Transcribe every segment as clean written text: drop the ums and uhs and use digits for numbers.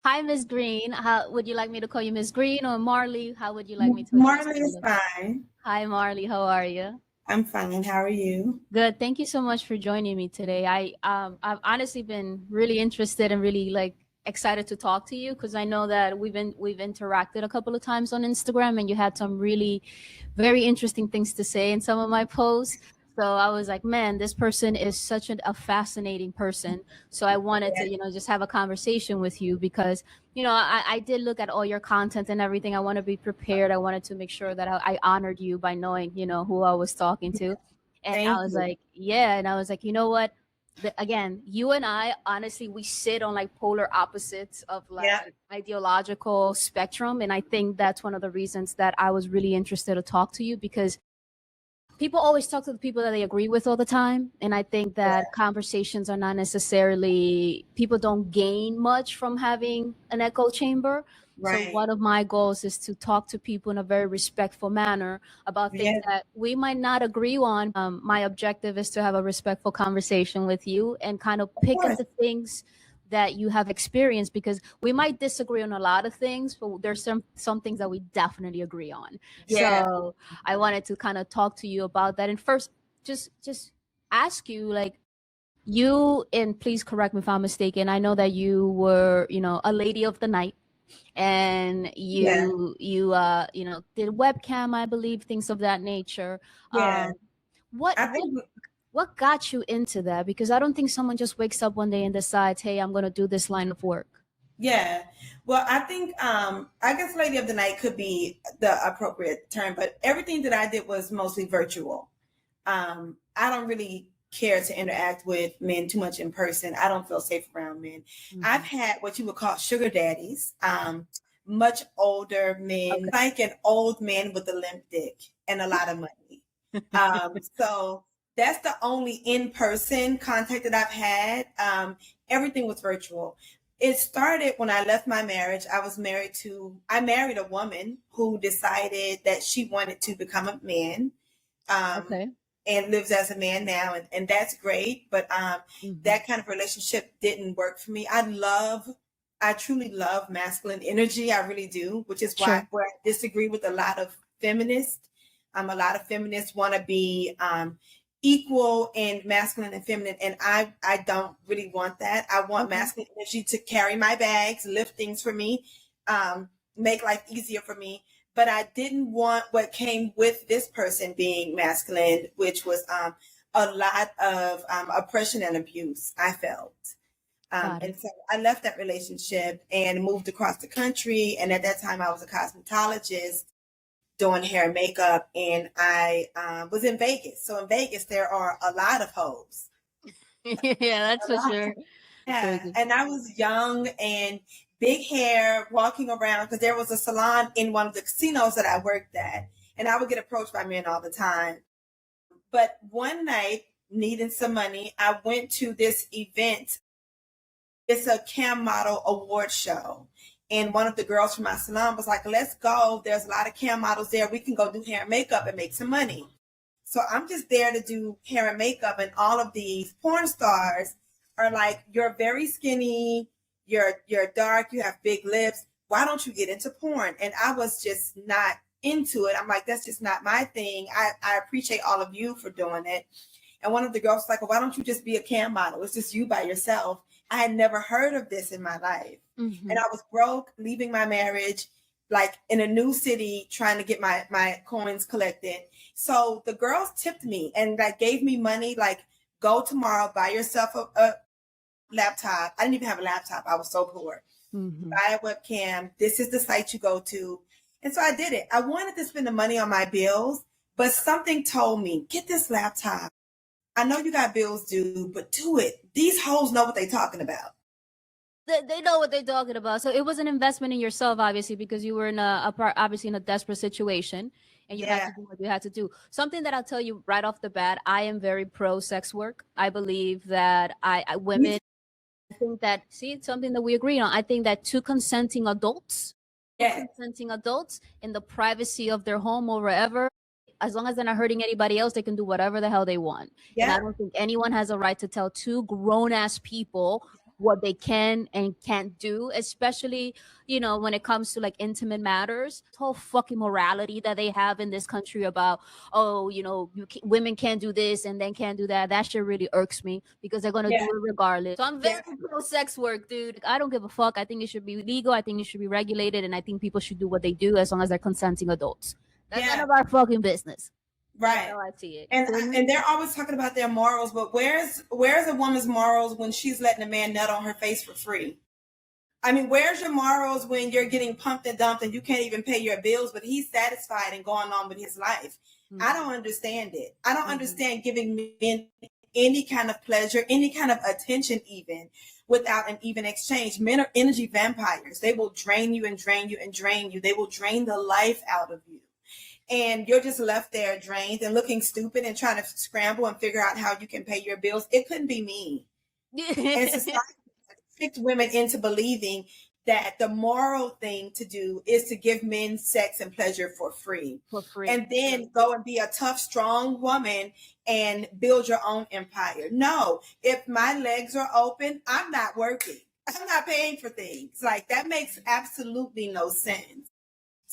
Hi, Miss Green. How would you like me to call you, Miss Green or Marley? How would you like me to address Marley is you? fine. Hi, Marley. How are you? I'm fine. How are you? Good. Thank you so much for joining me today. I've honestly been really interested and really like excited to talk to you because I know that we've interacted a couple of times on Instagram and you had some really very interesting things to say in some of my posts. So I was like, man, this person is such a fascinating person. So I wanted to, just have a conversation with you because, I did look at all your content and everything. I want to be prepared. I wanted to make sure that I honored you by knowing, who I was talking to. And I Thank was you. like, yeah. And I was like, you know what? Again, you and I, honestly, we sit on like polar opposites of like Yeah. an ideological spectrum. And I think that's one of the reasons that I was really interested to talk to you because people always talk to the people that they agree with all the time. And I think Yeah. that conversations are not necessarily, people don't gain much from having an echo chamber. So Right. one of my goals is to talk to people in a very respectful manner about things Yeah. that we might not agree on. My objective is to have a respectful conversation with you and kind of Of pick at course. the things that you have experienced because we might disagree on a lot of things, but there's some things that we definitely agree on. Yeah. So I wanted to kind of talk to you about that. And first, just ask you like you, and please correct me if I'm mistaken. I know that you were, a lady of the night and Yeah. you did webcam, I believe, things of that nature. Yeah. What I what think what got you into that? Because I don't think someone just wakes up one day and decides, hey, I'm gonna do this line of work. yeah. Well, I think I guess Lady of the Night could be the appropriate term, but everything that I did was mostly virtual. I don't really care to interact with men too much in person. I don't feel safe around men. I've Hmm. had what you would call sugar daddies, much older men, Okay. like an old man with a limp dick and a lot of money. So that's the only in-person contact that I've had. Everything was virtual. It started when I left my marriage. I married a woman who decided that she wanted to become a man. Um, Okay. and lives as a man now, and that's great. But Hmm. that kind of relationship didn't work for me. I truly love masculine energy. I really do, which is why Sure. where I disagree with a lot of feminists. A lot of feminists want to be equal in masculine and feminine, and I don't really want that. I want Okay. masculine energy to carry my bags, lift things for me, make life easier for me, but I didn't want what came with this person being masculine, which was a lot of oppression and abuse. I felt. Got And it. so I left that relationship and moved across the country. And at that time, I was a cosmetologist doing hair and makeup. And I was in Vegas. So in Vegas, there are a lot of hoes. Yeah, that's for sure. Yeah, Crazy. and I was young and big hair, walking around because there was a salon in one of the casinos that I worked at, and I would get approached by men all the time. But one night, needing some money, I went to this event. It's a cam model award show. And one of the girls from my salon was like, let's go. There's a lot of cam models there. We can go do hair and makeup and make some money. So I'm just there to do hair and makeup, and all of these porn stars are like, "You're very skinny, you're dark, you have big lips. Why don't you get into porn?" And I was just not into it. I'm like, that's just not my thing. I appreciate all of you for doing it. And one of the girls was like, well, why don't you just be a cam model? It's just you by yourself. I had never heard of this in my life. And Hmm. I was broke, leaving my marriage, like in a new city, trying to get my coins collected. So the girls tipped me and like gave me money, like, go tomorrow, buy yourself a laptop. I didn't even have a laptop. I was so poor. Hmm. Buy a webcam. This is the site you go to. And so I did it. I wanted to spend the money on my bills, but something told me, get this laptop. I know you got bills due, but do it. These hoes know what they're talking about. They know what they're talking about. So it was an investment in yourself, obviously, because you were in obviously in a desperate situation, and you had Yeah. to do what you had to do. Something that I'll tell you right off the bat: I am very pro sex work. I believe that women. I think that see it's something that we agree on. I think that two Yeah. consenting adults in the privacy of their home or wherever, as long as they're not hurting anybody else, they can do whatever the hell they want. And I Yeah. don't think anyone has a right to tell two grown ass people what they can and can't do, especially, you know, when it comes to like intimate matters. This whole fucking morality that they have in this country about, oh, you know, women can't do this and then can't do that. That shit really irks me because they're gonna Yeah. do it regardless. So I'm Yeah. very pro sex work, dude. I don't give a fuck. I think it should be legal. I think it should be regulated, and I think people should do what they do as long as they're consenting adults. That's none Yeah. of our fucking business. That's Right. how I see it. And they're always talking about their morals, but where's a woman's morals when she's letting a man nut on her face for free? I mean, where's your morals when you're getting pumped and dumped and you can't even pay your bills, but he's satisfied and going on with his life? Mm-hmm. I don't understand it. I don't understand giving men any kind of pleasure, any kind of attention, even without an even exchange. Men are energy vampires. They will drain you and drain you and drain you. They will drain the life out of you. And you're just left there drained and looking stupid and trying to scramble and figure out how you can pay your bills. It couldn't be me. And society tricked women into believing that the moral thing to do is to give men sex and pleasure for free. And then go and be a tough, strong woman and build your own empire. No, if my legs are open, I'm not working. I'm not paying for things. Like, that makes absolutely no sense.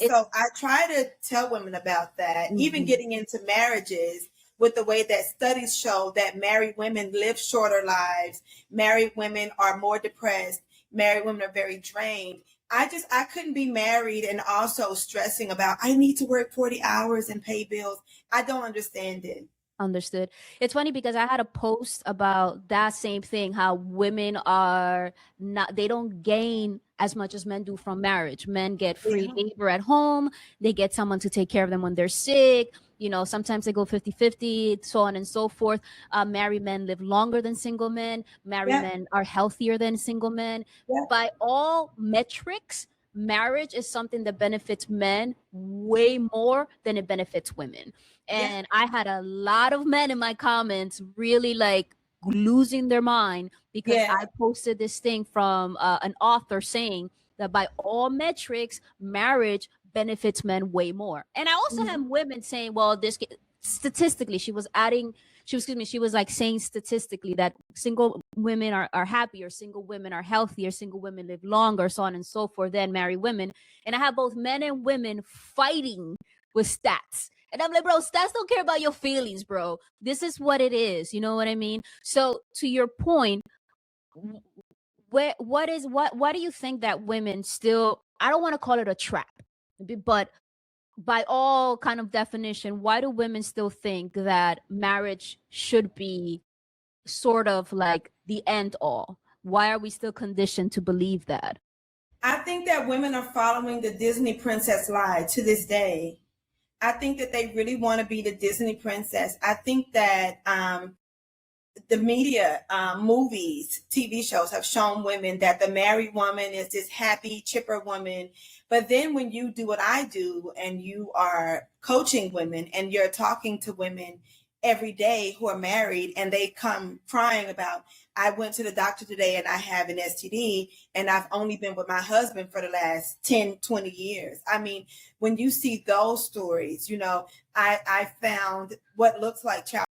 So I try to tell women about that, even getting into marriages, with the way that studies show that married women live shorter lives, married women are more depressed, married women are very drained. I couldn't be married and also stressing about, I need to work 40 hours and pay bills. I don't understand it. Understood. It's funny because I had a post about that same thing, how women are not, they don't gain as much as men do from marriage. Men get free labor at home, they get someone to take care of them when they're sick, you know, sometimes they go 50-50, so on and so forth. Married men live longer than single men. Married men are healthier than single men. By all metrics, marriage is something that benefits men way more than it benefits women. And I had a lot of men in my comments really like losing their mind because I posted this thing from an author saying that by all metrics, marriage benefits men way more. And I also have women saying, well, this statistically, she was like saying statistically that single women are happier, single women are healthier, single women live longer, so on and so forth, than married women. And I have both men and women fighting with stats. And I'm like, bro, stats don't care about your feelings, bro. This is what it is. You know what I mean? So to your point, why do you think that women still, I don't want to call it a trap, but by all kind of definition, why do women still think that marriage should be sort of like the end all? Why are we still conditioned to believe that? I think that women are following the Disney princess lie to this day. I think that they really want to be the Disney princess. I think that the media, movies, TV shows have shown women that the married woman is this happy, chipper woman. But then when you do what I do and you are coaching women and you're talking to women every day who are married and they come crying about, I went to the doctor today and I have an STD and I've only been with my husband for the last 10, 20 years. I mean, when you see those stories, you know, I found what looks like child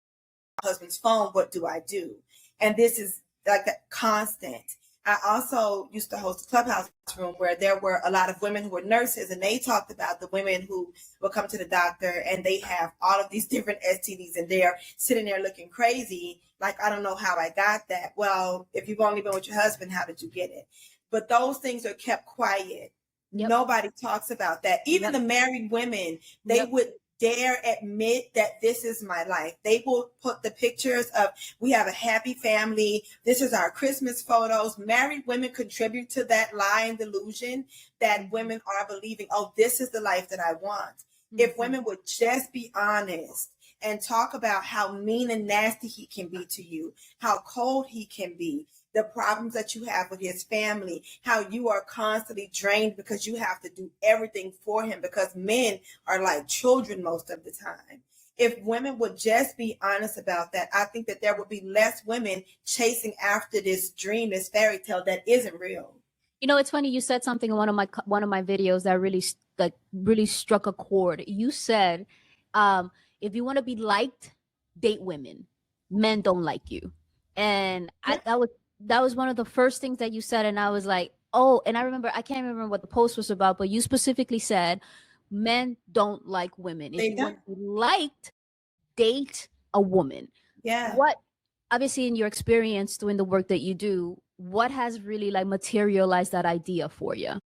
husband's phone, what do I do? And this is like a constant. I also used to host a clubhouse room where there were a lot of women who were nurses, and they talked about the women who would come to the doctor and they have all of these different STDs and they're sitting there looking crazy. Like, I don't know how I got that. Well, if you've only been with your husband, how did you get it? But those things are kept quiet. Nobody talks about that. Even the married women, they would dare admit that this is my life. They will put the pictures of, we have a happy family. This is our Christmas photos. Married women contribute to that lie and delusion that women are believing, oh, this is the life that I want. If women would just be honest and talk about how mean and nasty he can be to you, how cold he can be, the problems that you have with his family, how you are constantly drained because you have to do everything for him because men are like children most of the time. If women would just be honest about that, I think that there would be less women chasing after this dream, this fairy tale that isn't real. You know, it's funny. You said something in one of my videos that really struck a chord. You said, if you want to be liked, date women. Men don't like you. And that was one of the first things that you said, and I was like, oh. And I can't remember what the post was about, but you specifically said men don't like women. If They you don't. want to be liked, date a woman. Yeah. What, obviously in your experience doing the work that you do, what has really like materialized that idea for you?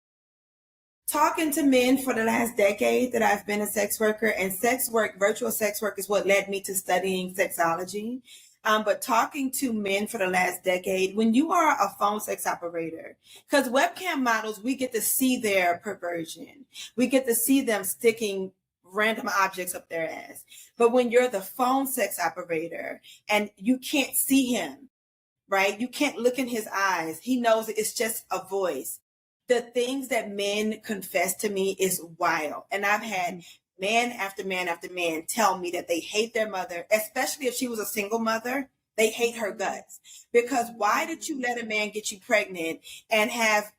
Talking to men for the last decade that I've been a sex worker, and sex work, virtual sex work, is what led me to studying sexology. But talking to men for the last decade, when you are a phone sex operator, because webcam models, we get to see their perversion. We get to see them sticking random objects up their ass. But when you're the phone sex operator and you can't see him, right? You can't look in his eyes. He knows it's just a voice. The things that men confess to me is wild. And I've had man after man after man tell me that they hate their mother, especially if she was a single mother. They hate her guts. Because why did you let a man get you pregnant and have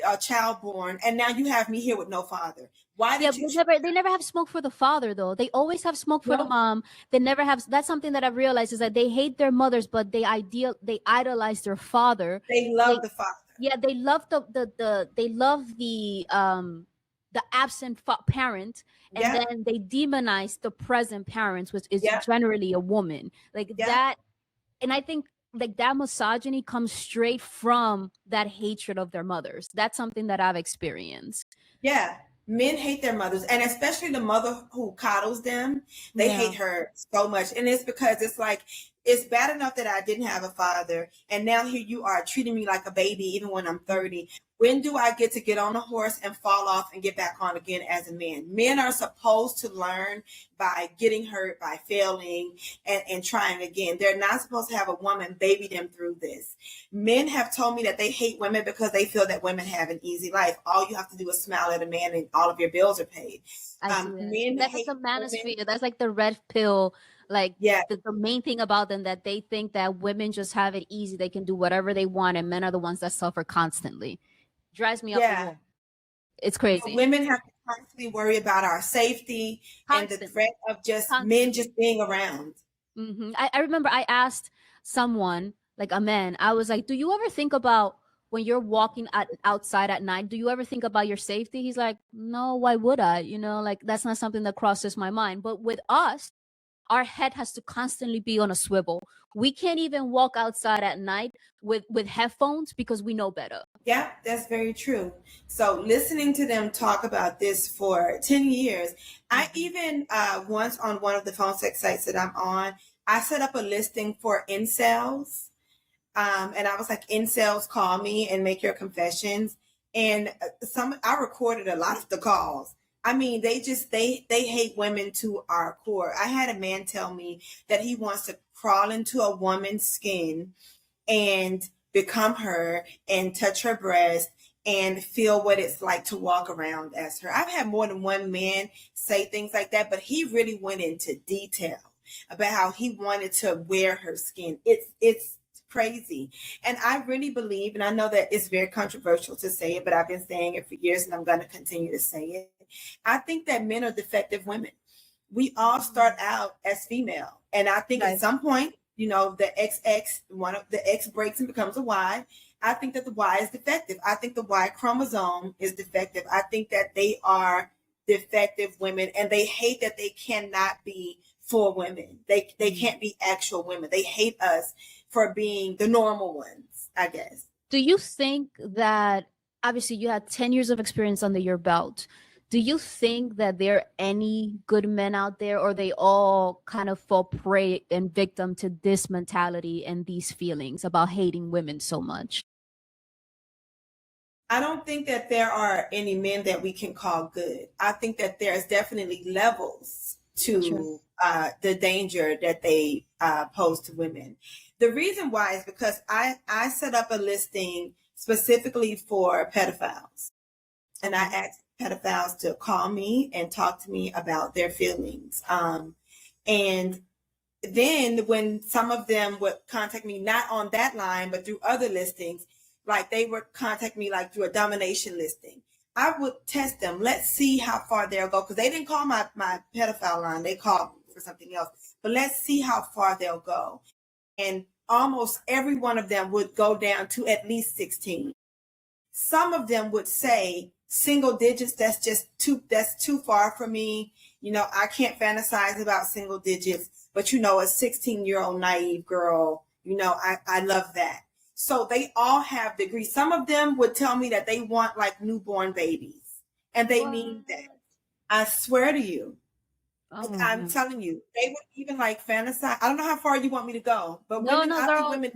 a child born, and now you have me here with no father? Why did you? They never have smoke for the father though. They always have smoke for the mom. They never have. That's something that I've realized, is that they hate their mothers, but they idolize their father. They love the father. Yeah, they love they love the absent parent, and then they demonize the present parents, which is generally a woman. Like that. And I think like that misogyny comes straight from that hatred of their mothers. That's something that I've experienced. Yeah. Men hate their mothers, and especially the mother who coddles them. They hate her so much. And it's because it's like, it's bad enough that I didn't have a father, and now here you are treating me like a baby even when I'm 30. When do I get to get on a horse and fall off and get back on again as a man? Men are supposed to learn by getting hurt, by failing, and trying again. They're not supposed to have a woman baby them through this. Men have told me that they hate women because they feel that women have an easy life. All you have to do is smile at a man and all of your bills are paid. Men that's like the manosphere. That's like the red pill. Like the main thing about them, that they think that women just have it easy. They can do whatever they want, and men are the ones that suffer constantly. Drives me up the wall. It's crazy. Women have to constantly worry about our safety and the threat of just men just being around. I remember I asked someone, like a man, I was like, do you ever think about when you're walking outside at night, do you ever think about your safety? He's like, no, why would I? You know, like that's not something that crosses my mind. But with us, our head has to constantly be on a swivel. We can't even walk outside at night with headphones because we know better. Yeah, that's very true. So listening to them talk about this for 10 years, I even once on one of the phone sex sites that I'm on, I set up a listing for incels. And I was like, incels, call me and make your confessions. And I recorded a lot of the calls. I mean, they hate women to our core. I had a man tell me that he wants to crawl into a woman's skin and become her and touch her breast and feel what it's like to walk around as her. I've had more than one man say things like that, but he really went into detail about how he wanted to wear her skin. It's crazy. And I really believe, and I know that it's very controversial to say it, but I've been saying it for years and I'm going to continue to say it. I think that men are defective women. We all start out as female. And I think at some point, you know, the one of the X breaks and becomes a Y. I think that the Y is defective. I think the Y chromosome is defective. I think that they are defective women, and they hate that they cannot be full women. They can't be actual women. They hate us for being the normal ones, I guess. Do you think that, obviously you had 10 years of experience under your belt, do you think that there are any good men out there, or they all kind of fall prey and victim to this mentality and these feelings about hating women so much? I don't think that there are any men that we can call good. I think that there's definitely levels to the danger that they pose to women. The reason why is because I set up a listing specifically for pedophiles. And I asked pedophiles to call me and talk to me about their feelings. And then when some of them would contact me, not on that line, but through other listings, like they would contact me like through a domination listing, I would test them. Let's see how far they'll go. Because they didn't call my pedophile line. They called for something else. But let's see how far they'll go. And almost every one of them would go down to at least 16. Some of them would say single digits, that's too far for me. I can't fantasize about single digits, but a 16-year-old naive girl, I love that. So they all have degrees. Some of them would tell me that they want like newborn babies, and they mean that. I swear to you. I'm telling you, they would even like fantasize. I don't know how far you want me to go, but No, women, no, I think girl. women.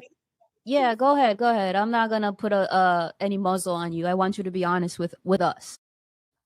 Yeah, go ahead. I'm not gonna put any muzzle on you. I want you to be honest with us.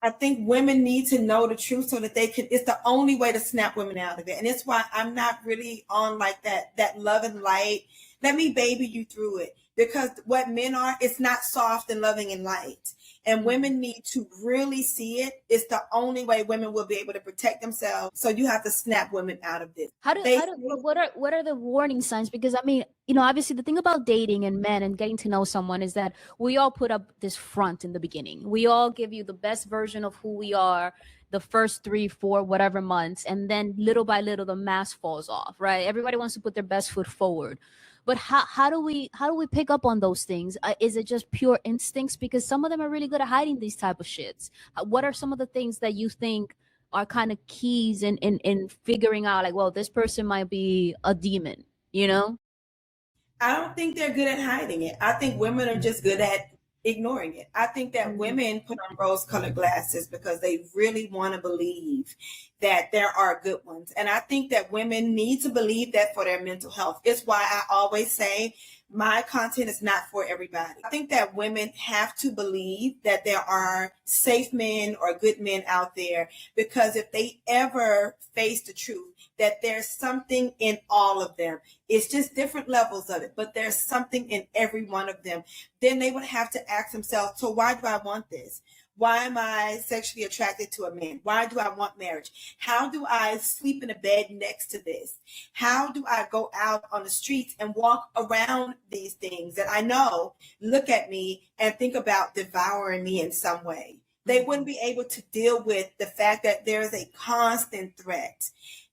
I think women need to know the truth so that it's the only way to snap women out of it. And it's why I'm not really on like that love and light. Let me baby you through it. Because what men are, it's not soft and loving and light. And women need to really see it. It's the only way women will be able to protect themselves. So you have to snap women out of this. What are the warning signs? Because I mean, obviously the thing about dating and men and getting to know someone is that we all put up this front in the beginning. We all give you the best version of who we are the first 3, 4, whatever months, and then little by little the mask falls off, right? Everybody wants to put their best foot forward. But how do we pick up on those things? Is it just pure instincts? Because some of them are really good at hiding these type of shits. What are some of the things that you think are kind of keys in figuring out like, well, this person might be a demon, I don't think they're good at hiding it. I think women are just good at ignoring it. I think that women put on rose-colored glasses because they really want to believe that there are good ones. And I think that women need to believe that for their mental health. It's why I always say my content is not for everybody. I think that women have to believe that there are safe men or good men out there, because if they ever face the truth that there's something in all of them, it's just different levels of it, but there's something in every one of them, then they would have to ask themselves, so why do I want this? Why am I sexually attracted to a man? Why do I want marriage? How do I sleep in a bed next to this? How do I go out on the streets and walk around these things that I know look at me and think about devouring me in some way? They wouldn't be able to deal with the fact that there is a constant threat.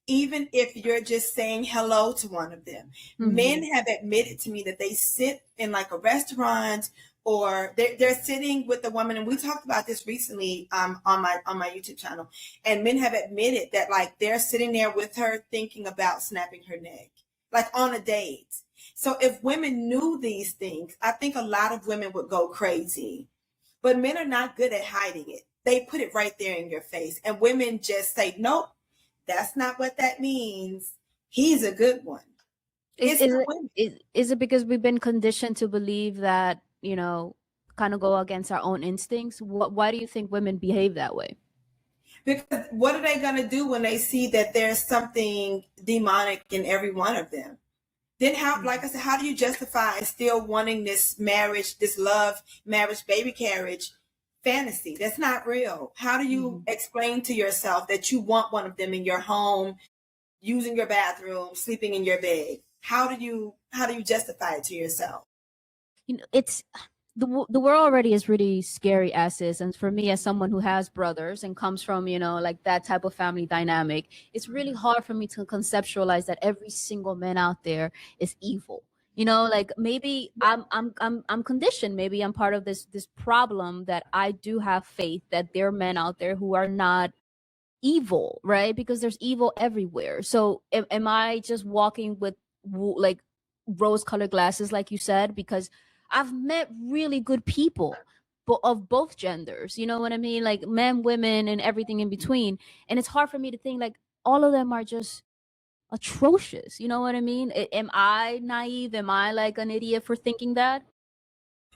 Even if you're just saying hello to one of them. Men have admitted to me that they sit in like a restaurant, or they're sitting with a woman, and we talked about this recently on my YouTube channel, and men have admitted that like they're sitting there with her thinking about snapping her neck, like on a date. So if women knew these things, I think a lot of women would go crazy. But men are not good at hiding it. They put it right there in your face, and women just say, nope, that's not what that means. He's a good one. Is it because we've been conditioned to believe that, kind of go against our own instincts? Why do you think women behave that way? Because what are they going to do when they see that there's something demonic in every one of them? Then how, like I said, how do you justify still wanting this marriage, this love, marriage, baby carriage fantasy? That's not real. How do you explain to yourself that you want one of them in your home, using your bathroom, sleeping in your bed? How do you justify it to yourself? It's the world already is really scary as is, and for me as someone who has brothers and comes from like that type of family dynamic, it's really hard for me to conceptualize that every single man out there is evil. Like maybe I'm conditioned. Maybe I'm part of this problem that I do have faith that there are men out there who are not evil, right? Because there's evil everywhere. So am I just walking with like rose-colored glasses, like you said? Because I've met really good people, but of both genders. You know what I mean? Like men, women, and everything in between. And it's hard for me to think like all of them are just atrocious. You know what I mean? Am I naive? Am I like an idiot for thinking that?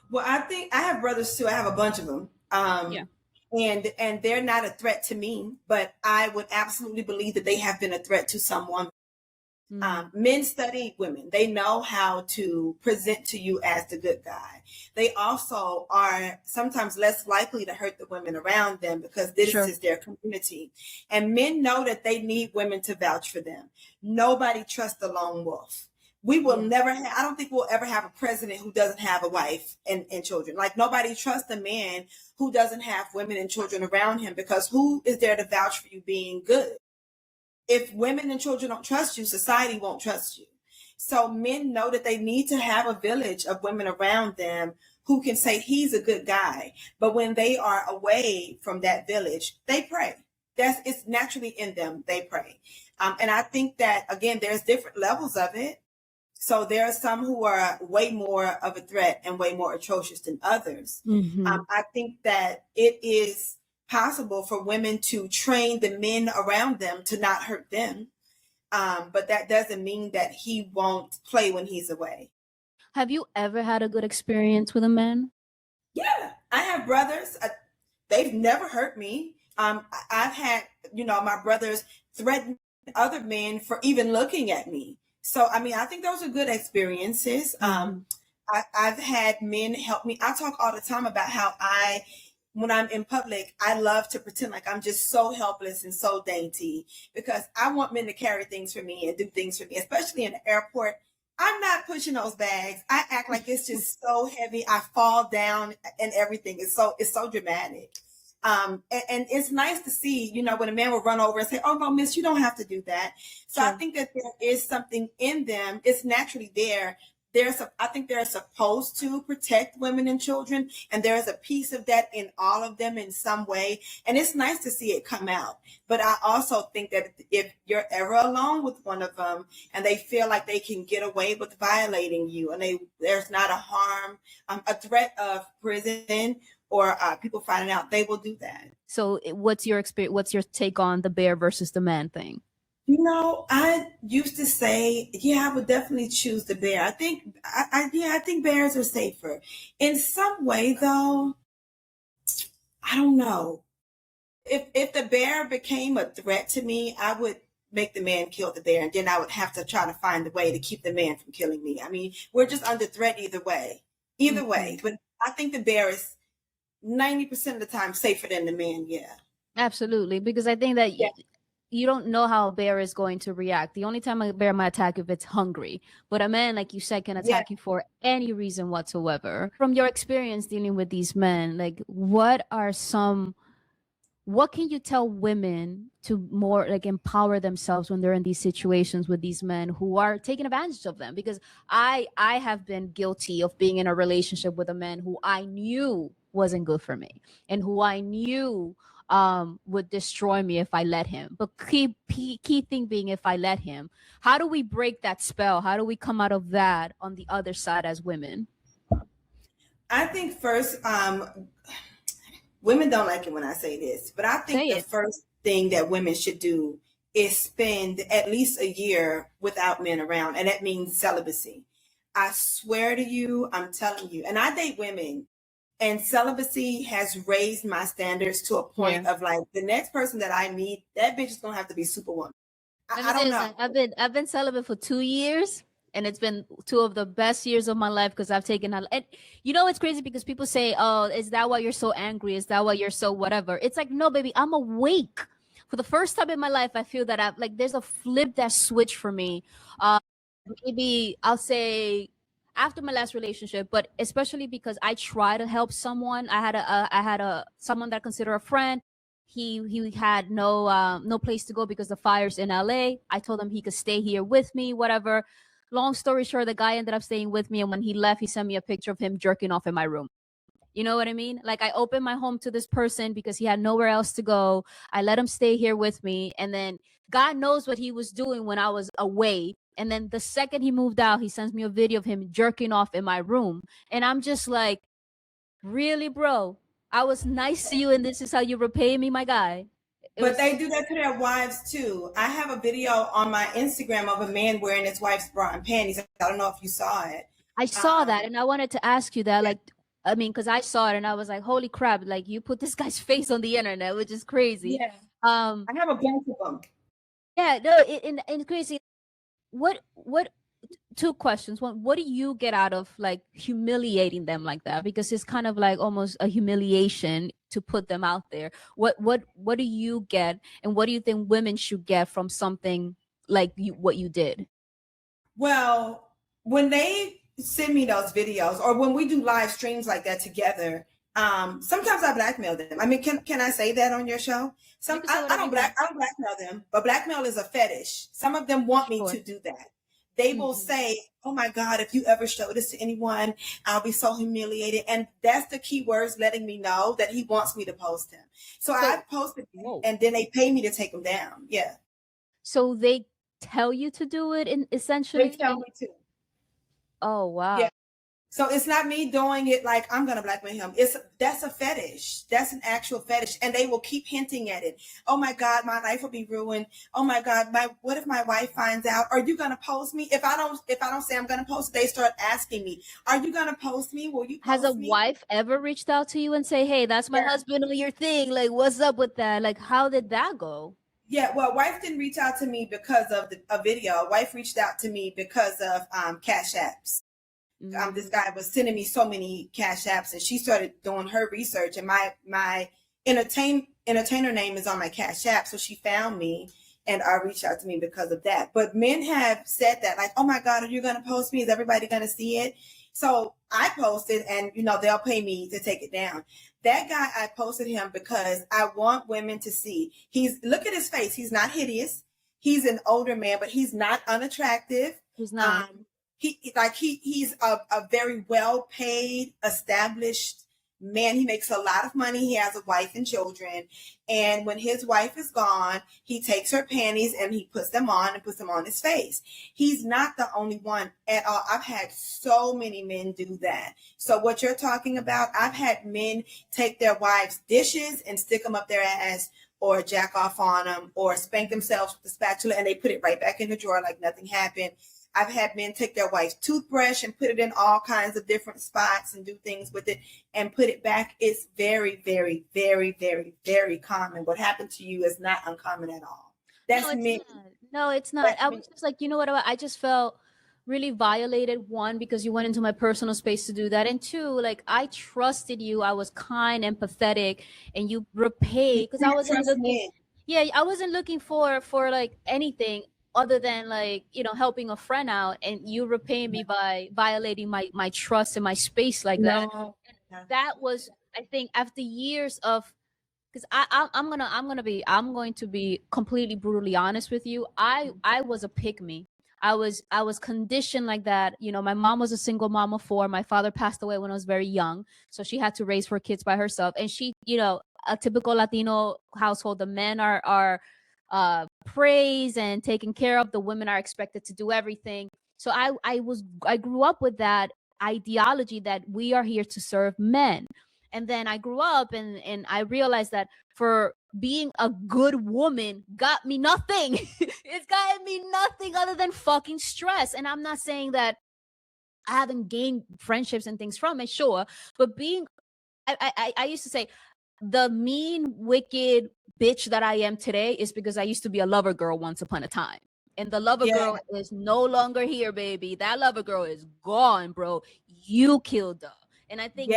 Well, I think I have brothers too. I have a bunch of them. Yeah. And they're not a threat to me, but I would absolutely believe that they have been a threat to someone. Men study women. They know how to present to you as the good guy. They also are sometimes less likely to hurt the women around them because this is their community. And men know that they need women to vouch for them. Nobody trusts the lone wolf. We will never have, I don't think we'll ever have a president who doesn't have a wife and children. Like nobody trusts a man who doesn't have women and children around him, because who is there to vouch for you being good? If women and children don't trust you, society won't trust you. So men know that they need to have a village of women around them who can say he's a good guy. But when they are away from that village, they pray. It's naturally in them. They pray. And I think that, again, there's different levels of it. So there are some who are way more of a threat and way more atrocious than others. I think that it is possible for women to train the men around them to not hurt them. But that doesn't mean that he won't play when he's away. Have you ever had a good experience with a man? Yeah, I have brothers. They've never hurt me. I've had, my brothers threaten other men for even looking at me. So, I mean, I think those are good experiences. I've had men help me. I talk all the time about how when I'm in public, I love to pretend like I'm just so helpless and so dainty because I want men to carry things for me and do things for me, especially in the airport. I'm not pushing those bags. I act like it's just so heavy. I fall down and everything. It's so dramatic. And it's nice to see, when a man will run over and say, "Oh no, miss, you don't have to do that." So I think that there is something in them. It's naturally there. I think they're supposed to protect women and children, and there's a piece of that in all of them in some way. And it's nice to see it come out. But I also think that if you're ever alone with one of them and they feel like they can get away with violating you, and there's not a harm, a threat of prison or people finding out, they will do that. So what's your experience? What's your take on the bear versus the man thing? I used to say, yeah, I would definitely choose the bear. I think, I think bears are safer. In some way, though, I don't know. If the bear became a threat to me, I would make the man kill the bear, and then I would have to try to find a way to keep the man from killing me. I mean, we're just under threat either way. But I think the bear is 90% of the time safer than the man. Yeah. Absolutely. Because I think that you don't know how a bear is going to react. The only time a bear might attack if it's hungry, but a man, like you said, can attack you for any reason whatsoever. From your experience dealing with these men, like what can you tell women to more like empower themselves when they're in these situations with these men who are taking advantage of them? Because I have been guilty of being in a relationship with a man who I knew wasn't good for me and who I knew would destroy me if I let him. But key thing being, if I let him, how do we break that spell? How do we come out of that on the other side as women? I think first, women don't like it when I say this, but I think the first thing that women should do is spend at least a year without men around. And that means celibacy. I swear to you, I'm telling you, and I date women, and celibacy has raised my standards to a point of like, the next person that I meet, that bitch is going to have to be Superwoman. I don't know. I've been celibate for 2 years. And it's been 2 of the best years of my life because I've taken and it's crazy because people say, "Oh, is that why you're so angry? Is that why you're so whatever?" It's like, no, baby, I'm awake. For the first time in my life, I feel that there's a flip that switch for me. Maybe I'll say after my last relationship, but especially because I try to help someone. I had someone that I consider a friend. He had no place to go because the fire's in LA. I told him he could stay here with me, whatever. Long story short, the guy ended up staying with me, and when he left, he sent me a picture of him jerking off in my room. You know what I mean? Like, I opened my home to this person because he had nowhere else to go. I let him stay here with me, and then God knows what he was doing when I was away. And then the second he moved out, he sends me a video of him jerking off in my room. And I'm just like, really, bro? I was nice to you, and this is how you repay me, my guy? But they do that to their wives too. I have a video on my Instagram of a man wearing his wife's bra and panties. I don't know if you saw it. I saw that, and I wanted to ask you that, because I saw it and I was like, holy crap, like, you put this guy's face on the internet, which is crazy. Yeah. I have a bunch of them. Yeah, no, it's crazy. What 2 questions. One, what do you get out of like humiliating them like that? Because it's kind of like almost a humiliation to put them out there. What do you get, and what do you think women should get from something like what you did? Well, when they send me those videos, or when we do live streams like that together, sometimes I blackmail them. I mean, can I say that on your show? I don't blackmail them, but blackmail is a fetish. Some of them want me to do that. they will say, oh my God, if you ever show this to anyone, I'll be so humiliated. And that's the key words letting me know that he wants me to post him. So I posted him, and then they pay me to take him down. Yeah. So they tell you to do it essentially? They tell me to. Oh, wow. Yeah. So it's not me doing it like I'm gonna blackmail him. That's a fetish. That's an actual fetish, and they will keep hinting at it. Oh my God, my life will be ruined. Oh my God, what if my wife finds out? Are you gonna post me? If I don't say I'm gonna post, they start asking me, "Are you gonna post me? Will you post me?" Has a wife ever reached out to you and say, "Hey, that's my husband on your thing. Like, what's up with that? Like, how did that go?" Yeah, well, wife didn't reach out to me because of a video. Wife reached out to me because of Cash Apps. This guy was sending me so many Cash Apps, and she started doing her research, and my entertainer name is on my Cash App, so she found me and reached out to me because of that. But men have said that, like, oh my God, are you going to post me? Is everybody going to see it? So I posted, and they'll pay me to take it down. That guy, I posted him because I want women to see. Look at his face. He's not hideous. He's an older man, but he's not unattractive. He's not. He's a very well paid, established man. He makes a lot of money. He has a wife and children. And when his wife is gone, he takes her panties and he puts them on and puts them on his face. He's not the only one at all. I've had so many men do that. So what you're talking about, I've had men take their wives' dishes and stick them up their ass, or jack off on them, or spank themselves with the spatula, and they put it right back in the drawer like nothing happened. I've had men take their wife's toothbrush and put it in all kinds of different spots and do things with it and put it back. It's very, very, very, very, very common. What happened to you is not uncommon at all. That's me. No, it's not. I was just like, you know what? I just felt really violated. One, because you went into my personal space to do that. And two, like, I trusted you. I was kind, empathetic, and you repaid, because I wasn't looking. Yeah, I wasn't looking for like anything other than, like, helping a friend out, and you repay me by violating my trust and my space like that. That was, I think, after years of, because I'm going to be completely brutally honest with you. I was a pick me. I was conditioned like that. My mom was a single mom of 4. My father passed away when I was very young, so she had to raise 4 kids by herself. And she, a typical Latino household, the men are praised and taken care of. The women are expected to do everything. So I grew up with that ideology that we are here to serve men. And then I grew up and I realized that for being a good woman got me nothing. It's gotten me nothing other than fucking stress. And I'm not saying that I haven't gained friendships and things from it, sure. But I used to say, the mean, wicked bitch that I am today is because I used to be a lover girl once upon a time. And the lover girl is no longer here, baby. That lover girl is gone, bro. You killed her. And I think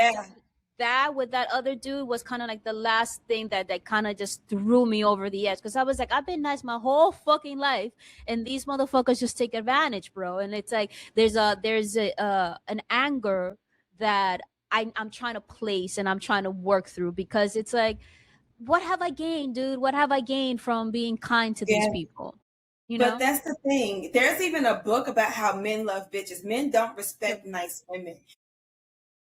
that with that other dude was kind of like the last thing that kind of just threw me over the edge, because I was like, I've been nice my whole fucking life, and these motherfuckers just take advantage, bro. And it's like there's an anger that I'm trying to place and I'm trying to work through, because it's like, what have I gained, dude? What have I gained from being kind to these people? But that's the thing. There's even a book about how men love bitches. Men don't respect nice women.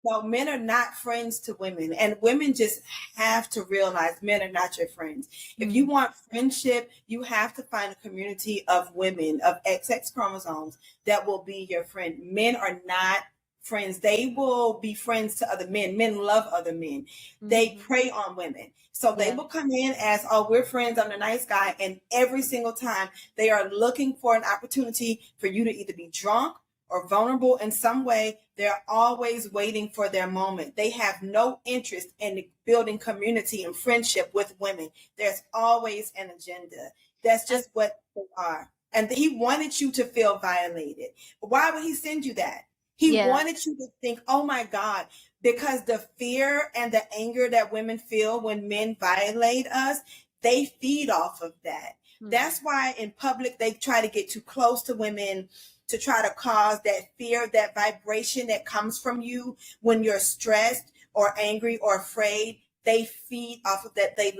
No, men are not friends to women, and women just have to realize men are not your friends. If you want friendship, you have to find a community of women of XX chromosomes that will be your friend. Men are not friends. They will be friends to other men. Men love other men. They prey on women. So they will come in as, oh, we're friends, I'm the nice guy. And every single time they are looking for an opportunity for you to either be drunk or vulnerable in some way. They're always waiting for their moment. They have no interest in building community and friendship with women. There's always an agenda. That's just what they are. And he wanted you to feel violated. Why would he send you that? He wanted you to think, oh my God, because the fear and the anger that women feel when men violate us, they feed off of that. That's why in public, they try to get too close to women, to try to cause that fear, that vibration that comes from you when you're stressed or angry or afraid. They feed off of that. They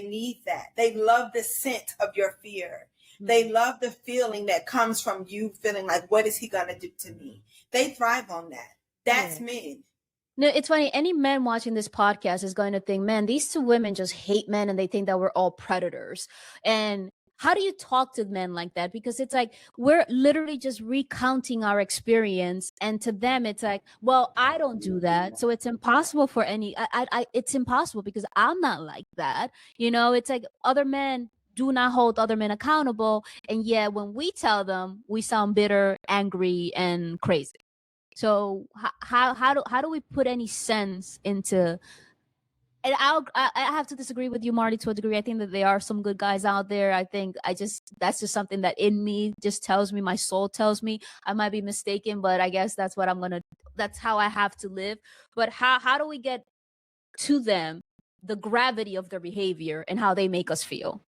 need that. They love the scent of your fear. They love the feeling that comes from you feeling like, what is he going to do to me? They thrive on that. That's men. No, it's funny. Any man watching this podcast is going to think, man, these two women just hate men and they think that we're all predators. And how do you talk to men like that? Because it's like we're literally just recounting our experience, and to them, it's like, well, I don't do that, so it's impossible for any. It's impossible because I'm not like that. You know, it's like other men do not hold other men accountable, and yet when we tell them, we sound bitter, angry, and crazy. So how do we put any sense into? And I have to disagree with you, Marty, to a degree. I think that there are some good guys out there. I think that's just something that in me just tells me, my soul tells me. I might be mistaken, but I guess that's what that's how I have to live. But how do we get to them the gravity of their behavior and how they make us feel?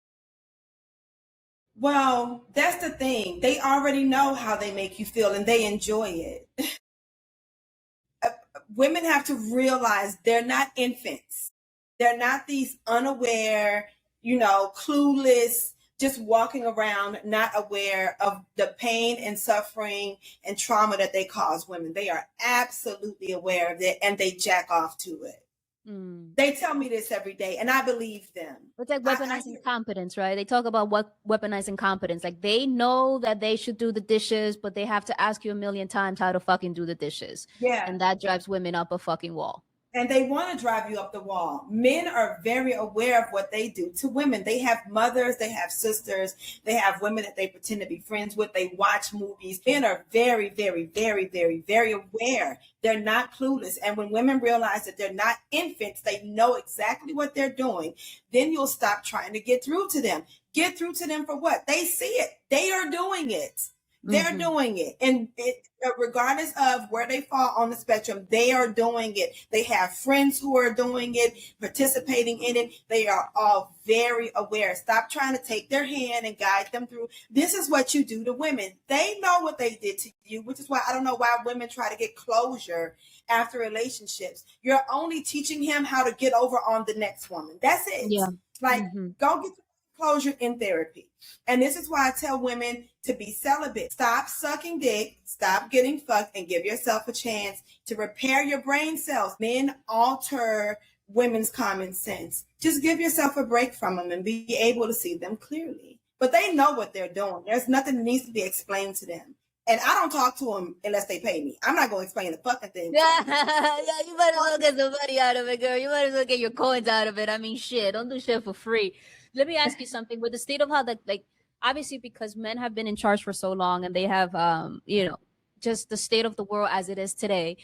Well, that's the thing. They already know how they make you feel and they enjoy it. Women have to realize they're not infants. They're not these unaware, clueless, just walking around not aware of the pain and suffering and trauma that they cause women. They are absolutely aware of it and they jack off to it. They tell me this every day and I believe them. It's like weaponizing competence, right? They talk about what weaponizing competence. Like they know that they should do the dishes, but they have to ask you a million times how to fucking do the dishes. Yeah. And that drives women up a fucking wall. And they want to drive you up the wall. Men are very aware of what they do to women. They have mothers, they have sisters, they have women that they pretend to be friends with. They watch movies. Men are very, very, very, very, very aware. They're not clueless. And when women realize that they're not infants, they know exactly what they're doing. Then you'll stop trying to get through to them. Get through to them for what? They see it. They are doing it. They're doing it. And regardless of where they fall on the spectrum, they are doing it. They have friends who are doing it, participating in it. They are all very aware. Stop trying to take their hand and guide them through. This is what you do to women. They know what they did to you, which is why I don't know why women try to get closure after relationships. You're only teaching him how to get over on the next woman. That's it. Yeah. Go get closure in therapy. And this is why I tell women to be celibate. Stop sucking dick, stop getting fucked, and give yourself a chance to repair your brain cells. Men alter women's common sense. Just give yourself a break from them and be able to see them clearly. But they know what they're doing. There's nothing that needs to be explained to them. And I don't talk to them unless they pay me. I'm not going to explain the fucking thing. Yeah, you might as well get some money out of it, girl. You might as well get your coins out of it. I mean, shit, don't do shit for free. Let me ask you something. With the state of how obviously because men have been in charge for so long and they have, just the state of the world as it is today.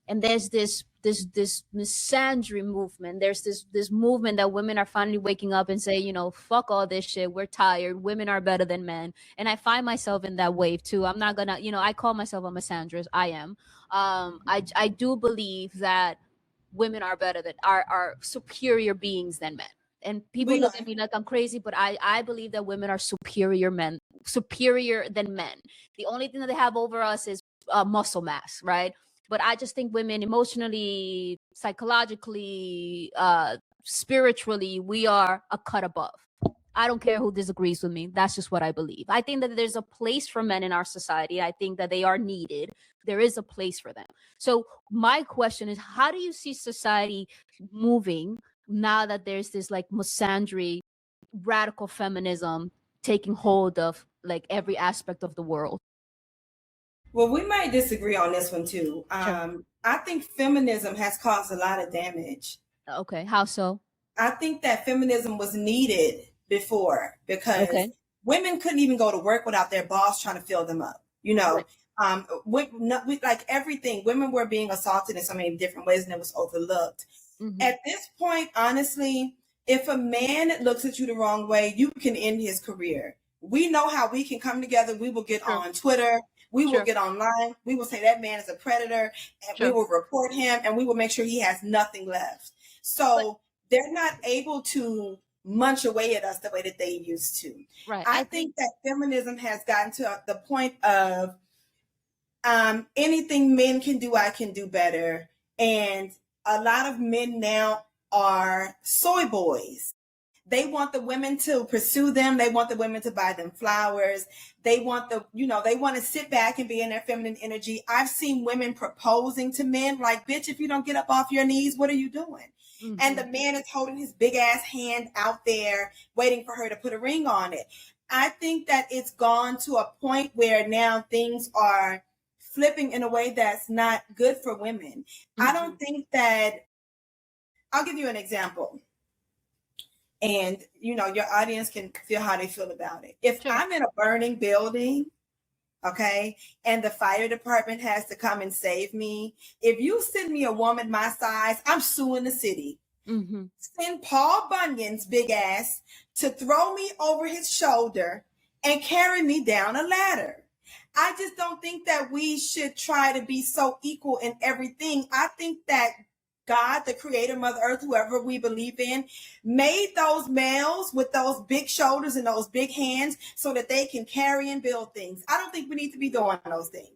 And there's this misandry movement. There's this movement that women are finally waking up and say, fuck all this shit. We're tired. Women are better than men. And I find myself in that wave too. I'm not gonna, I call myself a misandrist. I am. I do believe that women are better than are superior beings than men. And people look at me like I'm crazy, but I believe that women are superior than men. The only thing that they have over us is muscle mass, right? But I just think women emotionally, psychologically, spiritually, we are a cut above. I don't care who disagrees with me. That's just what I believe. I think that there's a place for men in our society. I think that they are needed. There is a place for them. So my question is, how do you see society moving now that there's this misandry, radical feminism taking hold of every aspect of the world? Well, we might disagree on this one too. Sure. I think feminism has caused a lot of damage. Okay, how so? I think that feminism was needed before because women couldn't even go to work without their boss trying to fill them up. Like everything, women were being assaulted in so many different ways and it was overlooked. At this point, honestly, if a man looks at you the wrong way, you can end his career. We know how we can come together. We will get on Twitter. We will get online. We will say that man is a predator and we will report him and we will make sure he has nothing left. So they're not able to munch away at us the way that they used to. Right. I think that feminism has gotten to the point of anything men can do, I can do better. And a lot of men now are soy boys. They want the women to pursue them. They want the women to buy them flowers. They want they want to sit back and be in their feminine energy. I've seen women proposing to men like, bitch, if you don't get up off your knees, what are you doing? Mm-hmm. And the man is holding his big ass hand out there, waiting for her to put a ring on it. I think that it's gone to a point where now things are flipping in a way that's not good for women. Mm-hmm. I don't think that, I'll give you an example. And, your audience can feel how they feel about it. If I'm in a burning building, okay, and the fire department has to come and save me, if you send me a woman my size, I'm suing the city. Mm-hmm. Send Paul Bunyan's big ass to throw me over his shoulder and carry me down a ladder. I just don't think that we should try to be so equal in everything. I think that God, the creator, Mother Earth, whoever we believe in, made those males with those big shoulders and those big hands so that they can carry and build things. I don't think we need to be doing those things.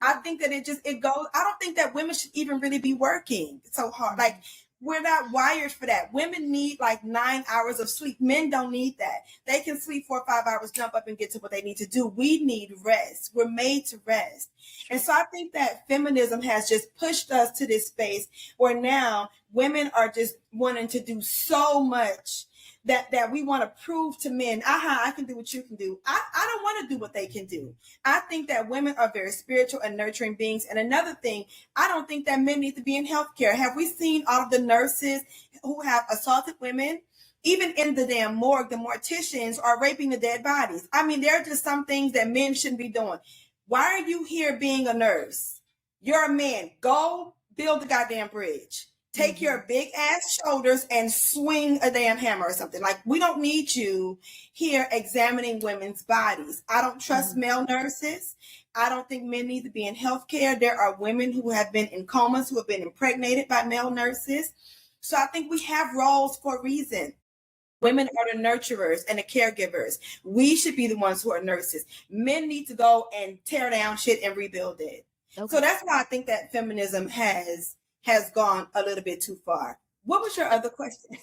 I think that it goes, I don't think that women should even really be working so hard. Like, we're not wired for that. Women need like 9 hours of sleep. Men don't need that. They can sleep 4 or 5 hours, jump up and get to what they need to do. We need rest. We're made to rest. And so I think that feminism has just pushed us to this space where now women are just wanting to do so much that we want to prove to men, I can do what you can do. I don't want to do what they can do. I think that women are very spiritual and nurturing beings. And another thing, I don't think that men need to be in healthcare. Have we seen all of the nurses who have assaulted women? Even in the damn morgue, the morticians are raping the dead bodies. I mean, there are just some things that men shouldn't be doing. Why are you here being a nurse? You're a man. Go build the goddamn bridge. Take your big ass shoulders and swing a damn hammer or something. Like, we don't need you here examining women's bodies. I don't trust male nurses. I don't think men need to be in healthcare. There are women who have been in comas, who have been impregnated by male nurses. So I think we have roles for a reason. Women are the nurturers and the caregivers. We should be the ones who are nurses. Men need to go and tear down shit and rebuild it. Okay. So that's why I think that feminism has gone a little bit too far. What was your other question?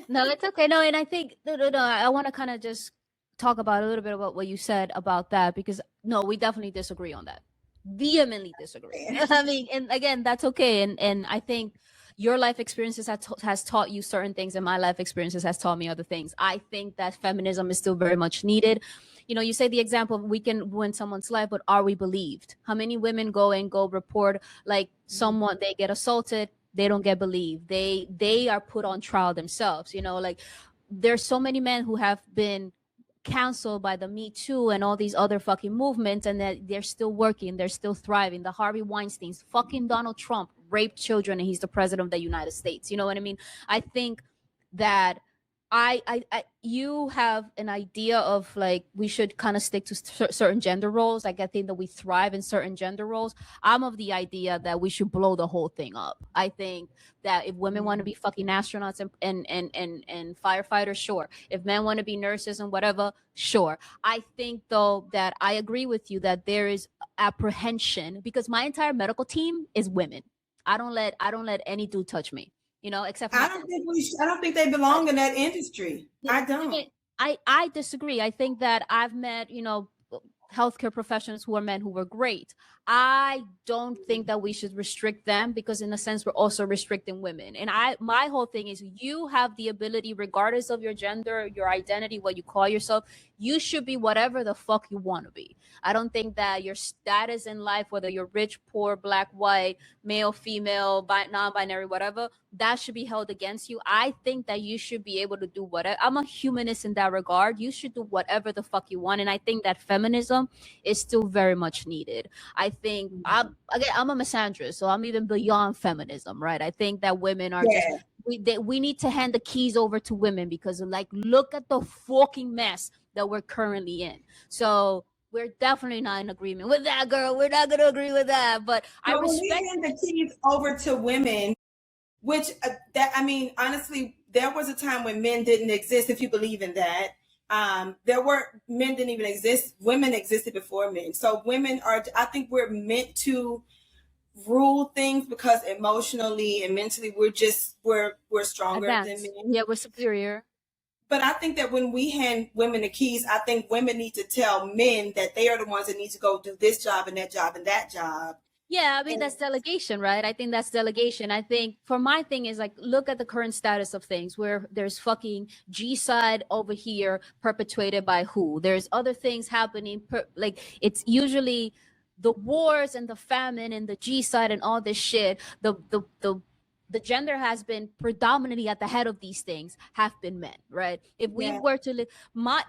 No, it's okay. No, and I think I want to kind of just talk about a little bit about what you said about that, because no, we definitely disagree on that. Vehemently disagree. I mean, and again, that's okay. And I think your life experiences has taught you certain things, and my life experiences has taught me other things. I think that feminism is still very much needed. You say the example of we can ruin someone's life, but are we believed? How many women go report like someone, they get assaulted, they don't get believed. They are put on trial themselves. Like, there's so many men who have been canceled by the Me Too and all these other fucking movements, and that they're still working, they're still thriving. The Harvey Weinsteins, fucking Donald Trump raped children, and he's the president of the United States. You know what I mean? I think that you have an idea of like we should kind of stick to certain gender roles. Like, I think that we thrive in certain gender roles. I'm of the idea that we should blow the whole thing up. I think that if women want to be fucking astronauts and firefighters, sure. If men want to be nurses and whatever, sure. I think though that I agree with you that there is apprehension, because my entire medical team is women. I don't let any dude touch me. Except for I don't think they belong in that industry. I don't. I disagree. I think that I've met, healthcare professionals who are men who were great. I don't think that we should restrict them, because in a sense we're also restricting women. And my whole thing is, you have the ability, regardless of your gender, your identity, what you call yourself, you should be whatever the fuck you want to be. I don't think that your status in life, whether you're rich, poor, black, white, male, female, non-binary, whatever, that should be held against you. I think that you should be able to do whatever. I'm a humanist in that regard. You should do whatever the fuck you want. And I think that feminism is still very much needed. I think I'm a misandrist, so I'm even beyond feminism, right? I think that women are just we need to hand the keys over to women, because like, look at the fucking mess that we're currently in. So we're definitely not in agreement with that, girl. We're not going to agree with that. But I respect the keys over to women, which honestly, there was a time when men didn't exist, if you believe in that. Men didn't even exist. Women existed before men. So women I think we're meant to rule things because emotionally and mentally we're stronger than men. Yeah, we're superior. But I think that when we hand women the keys, I think women need to tell men that they are the ones that need to go do this job and that job and that job. Yeah, I mean, And that's delegation, right? I think that's delegation. I think for my thing is like, look at the current status of things where there's fucking G-side over here perpetuated by who? There's other things happening. Like, it's usually the wars and the famine and the G-side and all this shit. The gender has been predominantly at the head of these things have been men, right? If we Yeah. were to live,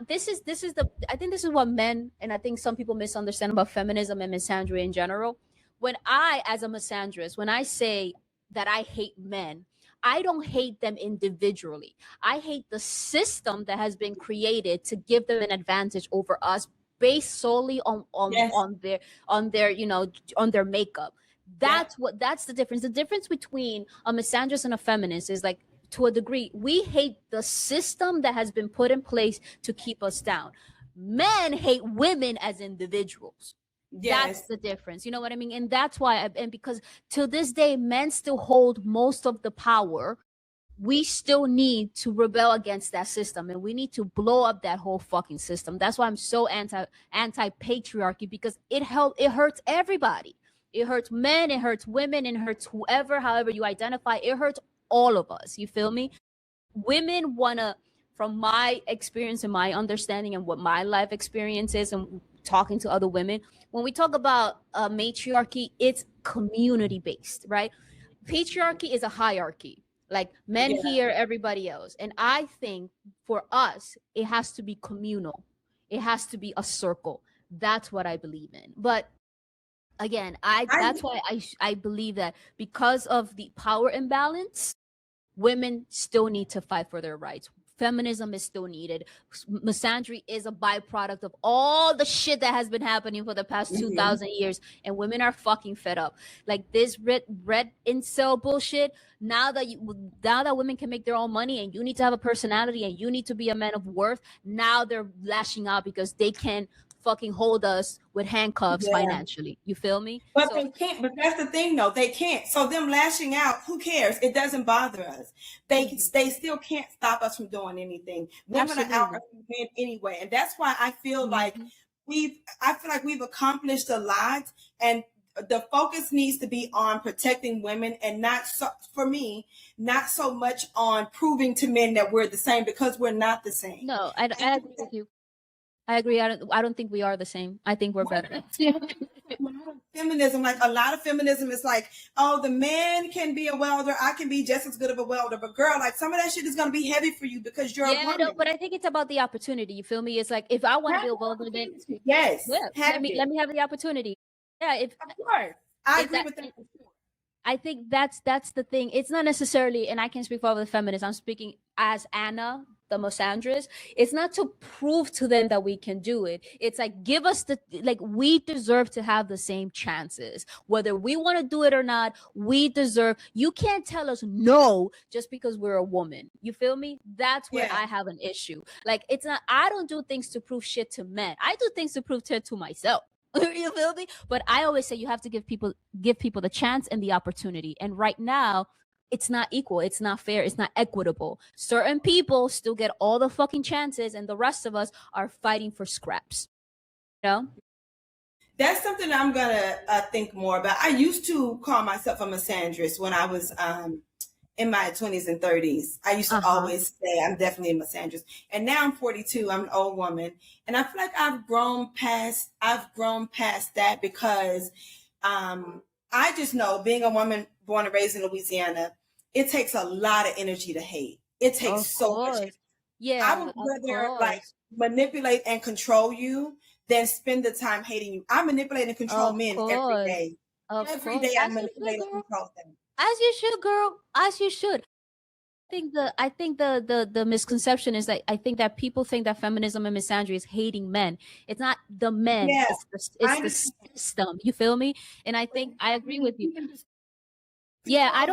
this is the, I think this is what men, and I think some people misunderstand about feminism and misandry in general. When I, as a misandrist, when I say that I hate men, I don't hate them individually. I hate the system that has been created to give them an advantage over us based solely Yes. on their, you know, on their makeup. Yeah. That's the difference. The difference between a misandrist and a feminist is like, to a degree, we hate the system that has been put in place to keep us down. Men hate women as individuals. Yes. That's the difference. You know what I mean? And that's why, and because to this day, men still hold most of the power, we still need to rebel against that system, and we need to blow up that whole fucking system. That's why I'm so anti patriarchy, because it hurts everybody. It hurts men, it hurts women, it hurts whoever, however you identify. It hurts all of us. You feel me? Women wanna, from my experience and my understanding and what my life experience is, and talking to other women, when we talk about matriarchy, it's community based, right? Patriarchy is a hierarchy, like men here, everybody else. And I think for us, it has to be communal. It has to be a circle. That's what I believe in. But again, that's why I believe that because of the power imbalance, women still need to fight for their rights. Feminism is still needed. Misandry is a byproduct of all the shit that has been happening for the past 2,000 years, and women are fucking fed up. Like this red incel bullshit. Now that women can make their own money, and you need to have a personality, and you need to be a man of worth, now they're lashing out because they can fucking hold us with handcuffs financially. You feel me? But they can't. But that's the thing, though. They can't. So them lashing out, who cares? It doesn't bother us. They still can't stop us from doing anything. Women are out men anyway, and that's why I feel like we've accomplished a lot, and the focus needs to be on protecting women, and not so much on proving to men that we're the same, because we're not the same. No, I agree with you. I agree. I don't think we are the same. I think we're better. Feminism, like a lot of feminism is like, oh, the man can be a welder, I can be just as good of a welder. But girl, like some of that shit is gonna be heavy for you because you're a woman. No, but I think it's about the opportunity. You feel me? It's like, if I want to be a welder, then let me have the opportunity. Yeah, of course. I agree with that. I think that's the thing. It's not necessarily, and I can speak for the feminists, I'm speaking as Anna, the misandrist. It's not to prove to them that we can do it. It's like, give us we deserve to have the same chances. Whether we want to do it or not, we deserve. You can't tell us no just because we're a woman. You feel me? That's where I have an issue. Like, it's not, I don't do things to prove shit to men. I do things to prove to myself. You feel me? But I always say you have to give people the chance and the opportunity. And right now, it's not equal. It's not fair. It's not equitable. Certain people still get all the fucking chances, and the rest of us are fighting for scraps. You know? That's something I'm gonna think more about. I used to call myself a misandrist when I was in my 20s and 30s. I used to always say I'm definitely a misandrist. And now I'm 42. I'm an old woman, and I feel like I've grown past that, because I just know, being a woman born and raised in Louisiana, it takes a lot of energy to hate. It takes so much. Yeah, I would rather like manipulate and control you than spend the time hating you. I manipulate and control men every day. Every day I manipulate and control them. As you should, girl. As you should. I think the misconception is that I think that people think that feminism and misandry is hating men. It's not the men. Yeah, it's the system. You feel me? And I think I agree with you. Yeah, I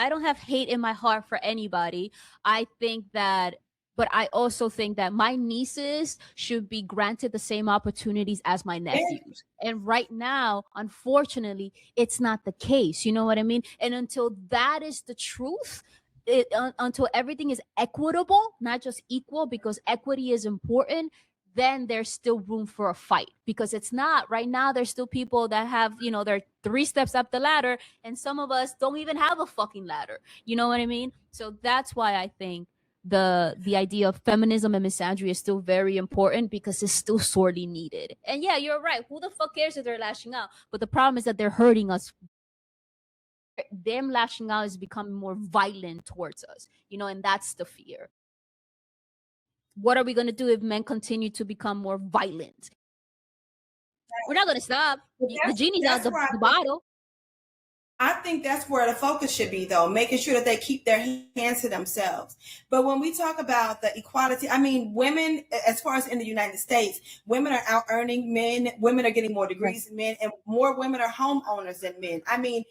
don't have hate in my heart for anybody. I think that, but I also think that my nieces should be granted the same opportunities as my nephews. And right now, unfortunately, it's not the case. You know what I mean? And until that is the truth, until everything is equitable, not just equal, because equity is important, then there's still room for a fight. Because it's not right now, there's still people that have, they're 3 steps up the ladder, and some of us don't even have a fucking ladder. You know what I mean? So that's why I think the idea of feminism and misandry is still very important, because it's still sorely needed. And yeah, you're right, who the fuck cares if they're lashing out? But the problem is that they're hurting us. Them lashing out is becoming more violent towards us, and that's the fear. What are we going to do if men continue to become more violent? We're not going to stop. The genie's out the bottle. I think that's where the focus should be, though, making sure that they keep their hands to themselves. But when we talk about the equality, I mean, women, as far as in the United States, women are out earning men. Women are getting more degrees than men, and more women are homeowners than men. I mean,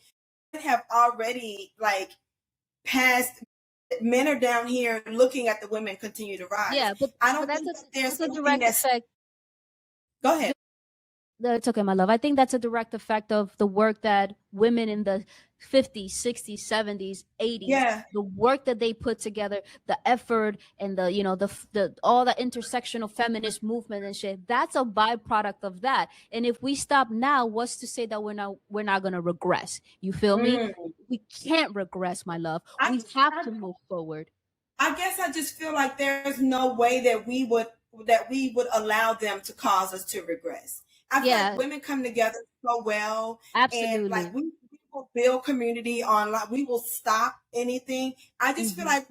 have already passed. Men are down here looking at the women continue to rise. Yeah, but I don't think there's a direct effect. Go ahead. It's okay, my love. I think that's a direct effect of the work that women in the 50s, 60s, 70s, 80s, the work that they put together, the effort, and the all the intersectional feminist movement and shit. That's a byproduct of that. And if we stop now, what's to say that we're not gonna regress? You feel me? We can't regress, my love. We have to move forward. I guess I just feel like there's no way that we would allow them to cause us to regress. I feel like women come together so well. Absolutely. And we will build community online. We will stop anything. I just feel like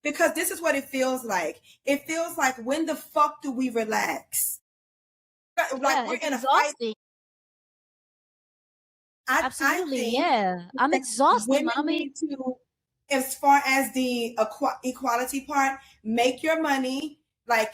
because this is what it feels like. It feels like, when the fuck do we relax? Like we're in a fight. Absolutely, I'm exhausted, mommy. As far as the equality part, make your money.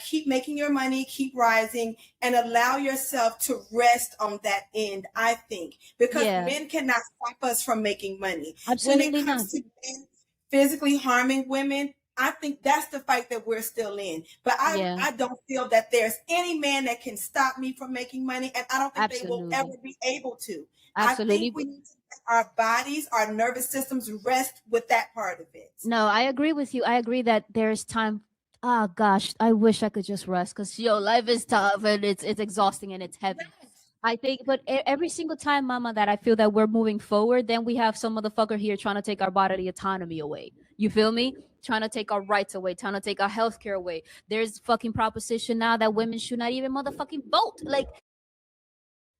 Keep making your money, keep rising, and allow yourself to rest on that end, I think. Because men cannot stop us from making money. Absolutely when it comes to men physically harming women, I think that's the fight that we're still in. But I don't feel that there's any man that can stop me from making money, and I don't think they will ever be able to. Absolutely. I think we need to let our bodies, our nervous systems rest with that part of it. No, I agree with you. I agree that there's time. Oh gosh, I wish I could just rest, because life is tough and it's exhausting and it's heavy. I think, but every single time, mama, that I feel that we're moving forward, then we have some motherfucker here trying to take our bodily autonomy away. You feel me? Trying to take our rights away, trying to take our healthcare away. There's fucking proposition now that women should not even motherfucking vote. Like,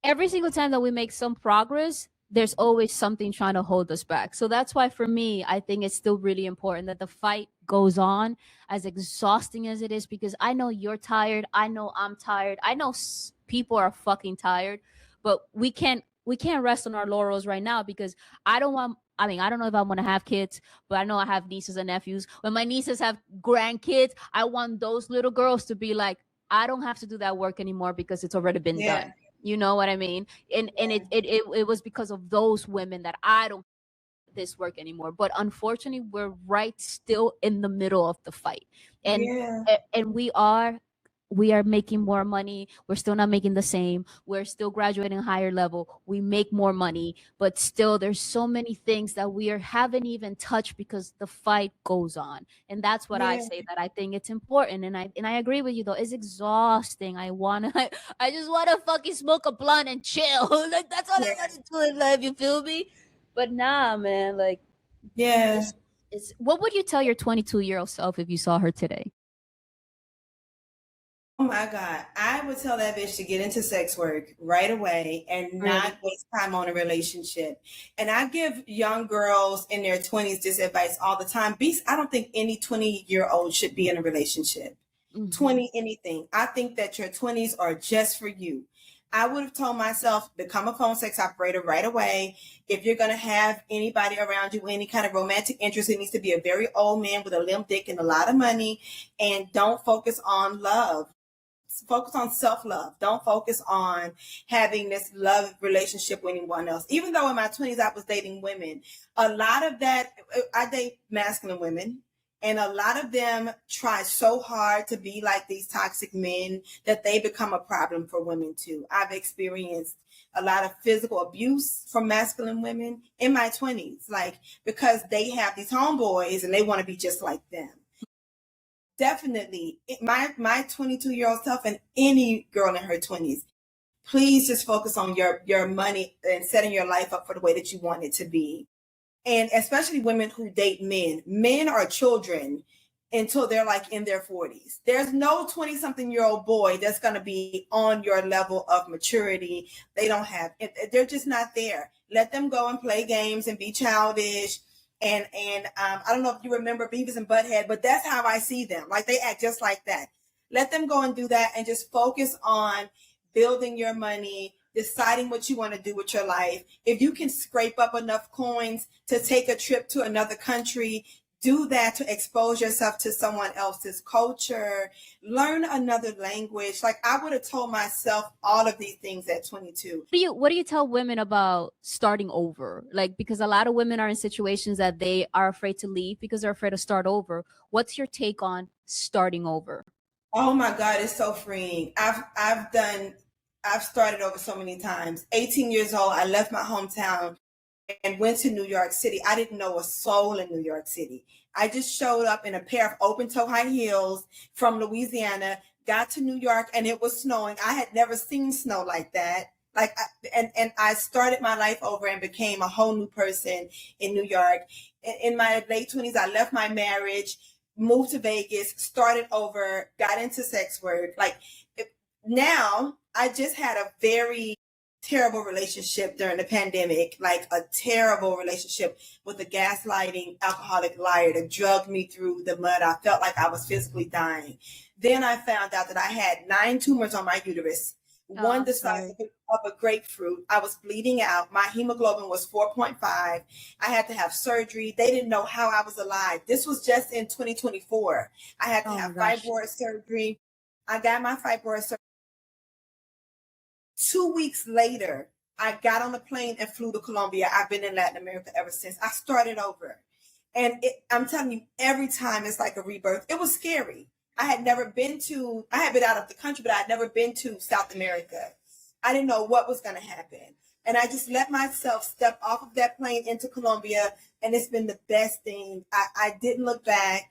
every single time that we make some progress, there's always something trying to hold us back. So that's why, for me, I think it's still really important that the fight goes on, as exhausting as it is, because I know you're tired. I know I'm tired. I know people are fucking tired, but we can't rest on our laurels right now, because I don't know if I want to have kids, but I know I have nieces and nephews. When my nieces have grandkids, I want those little girls to be like, I don't have to do that work anymore because it's already been done. You know what I mean? And it was because of those women that I don't do this work anymore. But unfortunately, we're right still in the middle of the fight. And we are making more money. We're still not making the same. We're still graduating a higher level. We make more money, but still there's so many things that we haven't even touched, because the fight goes on. And that's what I say, that I think it's important. And I agree with you, though. It's exhausting. I just want to fucking smoke a blunt and chill. Like, that's all I want to do in life. You feel me? But nah, man. Like, what would you tell your 22-year-old self if you saw her today? Oh my God. I would tell that bitch to get into sex work right away and not waste time on a relationship. And I give young girls in their 20s this advice all the time. I don't think any 20-year-old should be in a relationship. 20 anything. I think that your 20s are just for you. I would have told myself, become a phone sex operator right away. If you're going to have anybody around you, any kind of romantic interest, it needs to be a very old man with a limp dick and a lot of money. And don't focus on love. Focus on self-love. Don't focus on having this love relationship with anyone else. Even though in my 20s I was dating women, a lot of that, I date masculine women, And a lot of them try so hard to be like these toxic men that they become a problem for women too. I've experienced a lot of physical abuse from masculine women in my 20s, like because they have these homeboys and they want to be just like them. Definitely, my 22-year-old self and any girl in her 20s, please just focus on your money and setting your life up for the way that you want it to be. And especially women who date men. Men are children until they're like in their 40s. There's no 20-something-year-old boy that's going to be on your level of maturity. They don't have, they're just not there. Let them go and play games and be childish. And I don't know if you remember Beavis and Butthead, but that's how I see them. Like they act just like that. Let them go and do that and just focus on building your money, deciding what you want to do with your life. If you can scrape up enough coins to take a trip to another country, do that to expose yourself to someone else's culture, learn another language. Like I would have told myself all of these things at 22. What do you tell women about starting over? Like, because a lot of women are in situations that they are afraid to leave because they're afraid to start over. What's your take on starting over? Oh my God, it's so freeing. I've started over so many times. 18 years old, I left my hometown and went to New York City. I didn't know a soul in New York City. I just showed up in a pair of open toe high heels from Louisiana, got to New York and it was snowing. I had never seen snow like that. And I started my life over and became a whole new person in New York. In my late 20s, I left my marriage, moved to Vegas, started over, got into sex work. Now I just had a very terrible relationship during the pandemic, like a terrible relationship with a gaslighting alcoholic liar that drugged me through the mud. I felt like I was physically dying. Then I found out that I had 9 tumors on my uterus, one the size of a grapefruit. I was bleeding out. My hemoglobin was 4.5. I had to have surgery. They didn't know how I was alive. This was just in 2024. I had to have fibroid surgery. I got my fibroid surgery. 2 weeks later, I got on a plane and flew to Colombia. I've been in Latin America ever since. I started over. And I'm telling you, every time it's like a rebirth. It was scary. I had been out of the country, but I had never been to South America. I didn't know what was going to happen. And I just let myself step off of that plane into Colombia. And it's been the best thing. I didn't look back.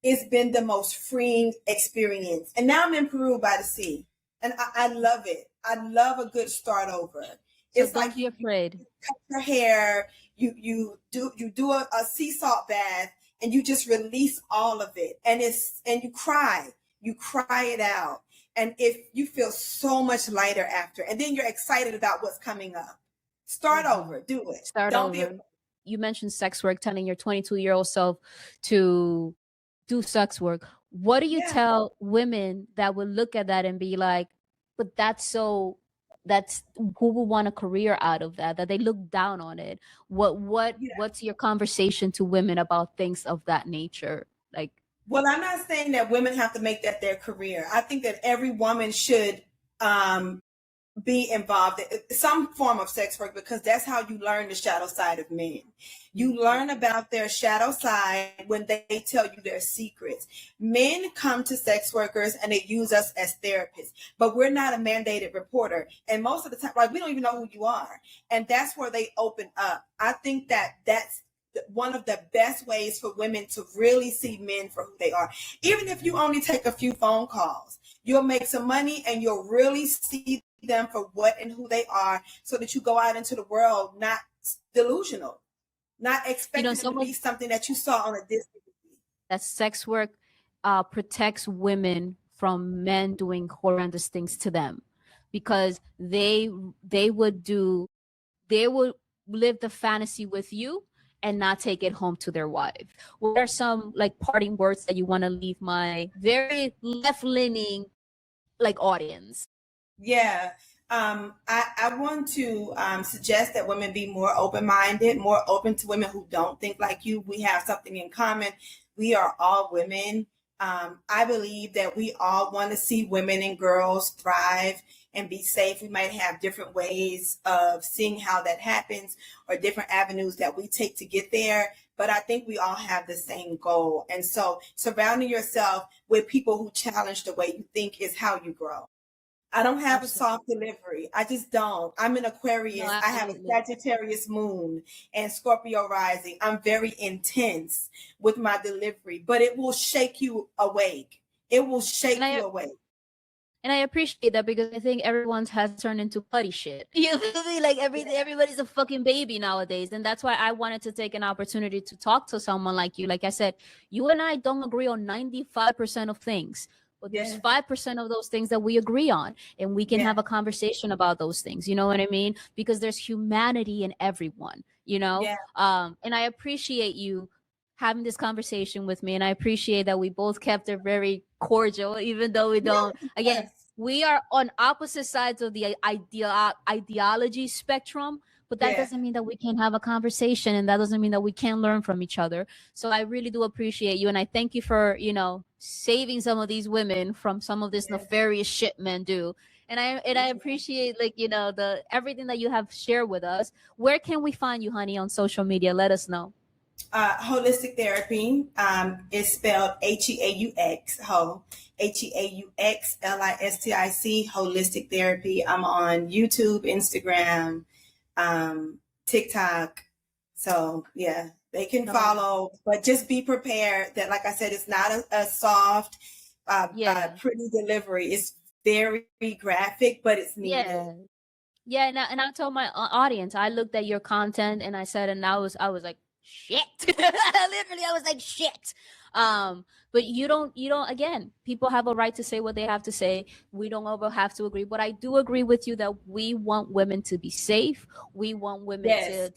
It's been the most freeing experience. And now I'm in Peru by the sea. And I love it. I love a good start over. So it's like be afraid. You cut your hair, you do a sea salt bath, and you just release all of it. And you cry it out. And if you feel so much lighter after, and then you're excited about what's coming up. Start over, do it. Don't be afraid. You mentioned sex work, telling your 22-year-old self to do sex work. What do you tell women that would look at that and be like, but that's who will want a career out of that they look down on it? What's your conversation to women about things of that nature? Like, well, I'm not saying that women have to make that their career. I think that every woman should be involved in some form of sex work, because that's how you learn the shadow side of men. You learn about their shadow side when they tell you their secrets. Men come to sex workers and they use us as therapists, but we're not a mandated reporter. And most of the time, like, we don't even know who you are. And that's where they open up. I think that that's one of the best ways for women to really see men for who they are. Even if you only take a few phone calls, you'll make some money and you'll really see them for what and who they are, so that you go out into the world not delusional, not expecting them to be something that you saw on a distance. That sex work protects women from men doing horrendous things to them, because they would live the fantasy with you and not take it home to their wife. What are some like parting words that you want to leave my very left-leaning audience? Yeah. I want to suggest that women be more open-minded, more open to women who don't think like you. We have something in common. We are all women. I believe that we all want to see women and girls thrive and be safe. We might have different ways of seeing how that happens, or different avenues that we take to get there. but I think we all have the same goal. And so surrounding yourself with people who challenge the way you think is how you grow. I don't have a soft delivery. I just don't. I'm an Aquarius. No, I have a Sagittarius moon and Scorpio rising. I'm very intense with my delivery, but it will shake you awake. It will shake you awake. And I appreciate that, because I think everyone's has turned into putty shit. You feel me? Like everybody's a fucking baby nowadays. And that's why I wanted to take an opportunity to talk to someone like you. Like I said, you and I don't agree on 95% of things, but there's 5% of those things that we agree on, and we can have a conversation about those things. You know what I mean? Because there's humanity in everyone, you know? And I appreciate you having this conversation with me, and I appreciate that we both kept it very cordial, even though we don't. Again, we are on opposite sides of the ideology spectrum, but that doesn't mean that we can't have a conversation, and that doesn't mean that we can't learn from each other. So I really do appreciate you, and I thank you for, you know, saving some of these women from some of this nefarious shit men do. And I appreciate, like, you know, the everything that you have shared with us. Where can we find you, honey, on social media? Let us know. Holistic therapy is spelled H-E-A-U-X, H-E-A-U-X-L-I-S-T-I-C, holistic therapy. I'm on YouTube, Instagram, TikTok. So yeah, they can follow, but just be prepared that, like I said, it's not a soft, pretty delivery. It's very graphic, but it's needed. Yeah, and I told my audience, I looked at your content and I said, and I was like, shit. Literally, I was like, shit. But you don't, again, people have a right to say what they have to say. We don't ever have to agree, but I do agree with you that we want women to be safe. We want women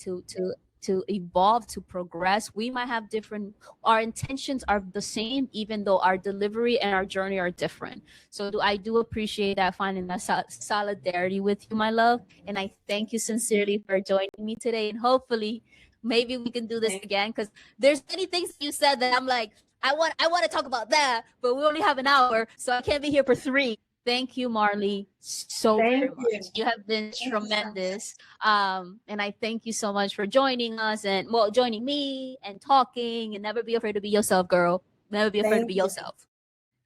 to evolve, to progress. We might have different, our intentions are the same, even though our delivery and our journey are different. So I do appreciate that, finding that solidarity with you, my love. And I thank you sincerely for joining me today. And hopefully maybe we can do this again, because there's many things that you said that I'm like, I want to talk about that, but we only have an hour, so I can't be here for 3. Thank you, Marley, so very much. You have been tremendous. And I thank you so much for joining us, and joining me and talking. And never be afraid to be yourself, girl. Never be afraid to be yourself.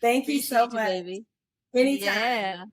Thank you so much. Baby. Anytime. Yeah.